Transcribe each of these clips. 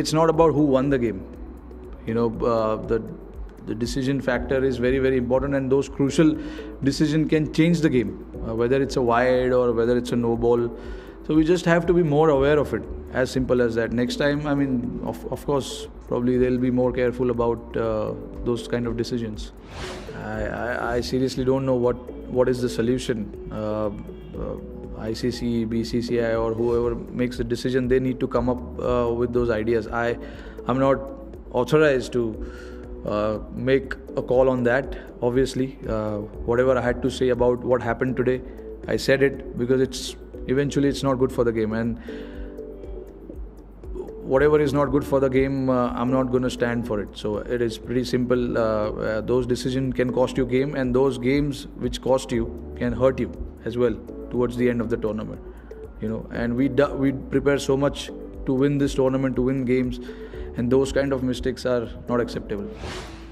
It's not about who won the game. The decision factor is very, very important, and those crucial decision can change the game, whether it's a wide or whether it's a no ball. So we just have to be more aware of it. As simple as that. Next time, of course, probably they'll be more careful about those kind of decisions. I seriously don't know what is the solution. ICC, BCCI, or whoever makes the decision, they need to come up with those ideas. I'm not authorized to make a call on that. Obviously, whatever I had to say about what happened today, I said it because eventually it's not good for the game, and whatever is not good for the game, I'm not going to stand for it. So it is pretty simple. Those decisions can cost you game, and those games which cost you can hurt you as well towards the end of the tournament. And we prepare so much to win this tournament, to win games, and those kind of mistakes are not acceptable.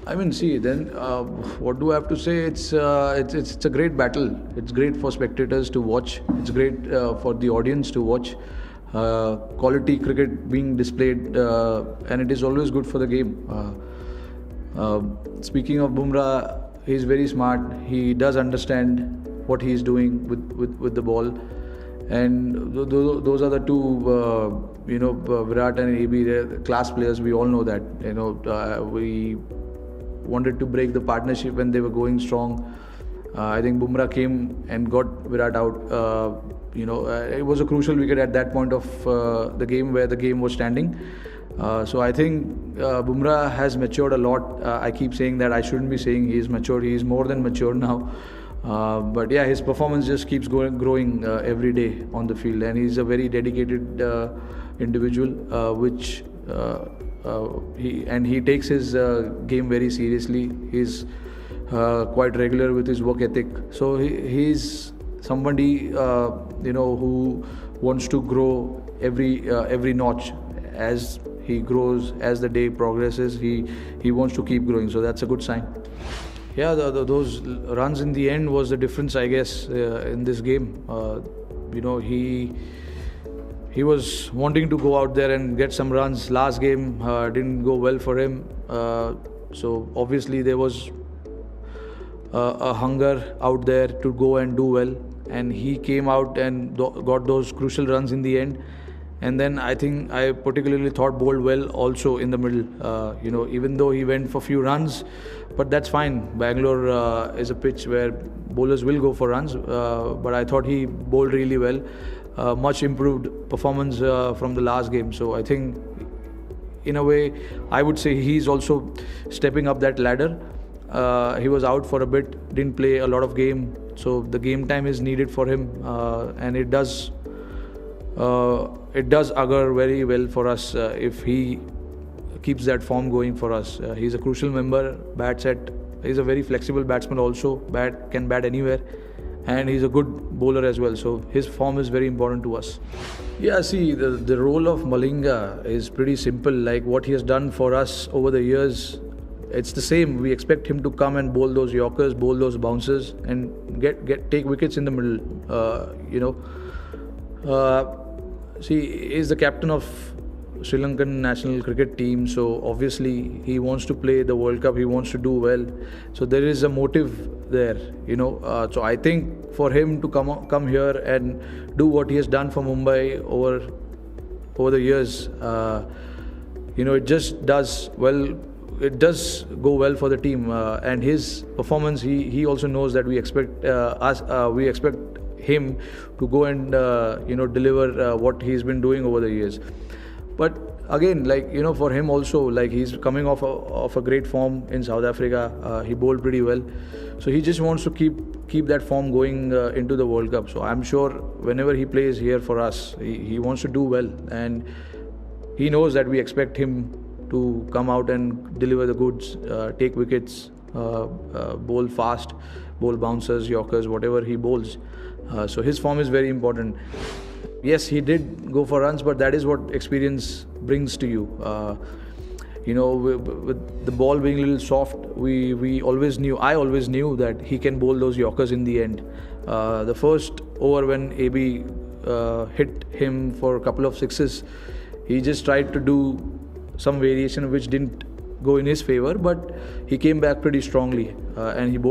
What do I have to say? It's a great battle. It's great for spectators to watch. It's great for the audience to watch. Quality cricket being displayed, and it is always good for the game. Speaking of Bumrah, he's very smart. He does understand what he's doing with the ball, and those are the two Virat and AB, they're class players. We all know that. We wanted to break the partnership when they were going strong. I think Bumrah came and got Virat out. It was a crucial wicket at that point of the game where the game was standing. So I think Bumrah has matured a lot. I keep saying that. I shouldn't be saying he is matured. He is more than mature now. But yeah, his performance just keeps growing every day on the field, and he's a very dedicated individual, he takes his game very seriously. He's quite regular with his work ethic. So he's somebody who wants to grow every notch. As he grows, as the day progresses, he wants to keep growing. So that's a good sign. Yeah, those runs in the end was the difference, I guess, in this game. He was wanting to go out there and get some runs. Last game didn't go well for him. So obviously there was a hunger out there to go and do well. And he came out and got those crucial runs in the end. And then I think I particularly thought bowled well also in the middle. Even though he went for few runs, but that's fine. Bangalore is a pitch where bowlers will go for runs. But I thought he bowled really well. Much improved performance from the last game. So I think, in a way, I would say he's also stepping up that ladder. He was out for a bit, didn't play a lot of game. So the game time is needed for him, and it does augur very well for us if he keeps that form going for us. He's a crucial member. He's a very flexible batsman also. Can bat anywhere, and he's a good bowler as well. So his form is very important to us. Yeah, see, the role of Malinga is pretty simple. Like what he has done for us over the years, it's the same. We expect him to come and bowl those Yorkers, bowl those bouncers, and take wickets in the middle. He's the captain of Sri Lankan national cricket team, so obviously he wants to play the World Cup. He wants to do well. So there is a motive there, So I think for him to come here and do what he has done for Mumbai over the years, it just does well. It does go well for the team, and his performance. He also knows that we expect him to go and deliver what he's been doing over the years. But again, for him also, he's coming off a great form in South Africa. He bowled pretty well, so he just wants to keep that form going into the World Cup. So I'm sure whenever he plays here for us, he wants to do well, and he knows that we expect him to come out and deliver the goods, take wickets, bowl fast, bowl bouncers, Yorkers, whatever he bowls. So his form is very important. Yes, he did go for runs, but that is what experience brings to you. With the ball being a little soft, I always knew that he can bowl those Yorkers in the end. The first over when AB hit him for a couple of sixes, he just tried to do some variation which didn't go in his favor, but he came back pretty strongly and he bowled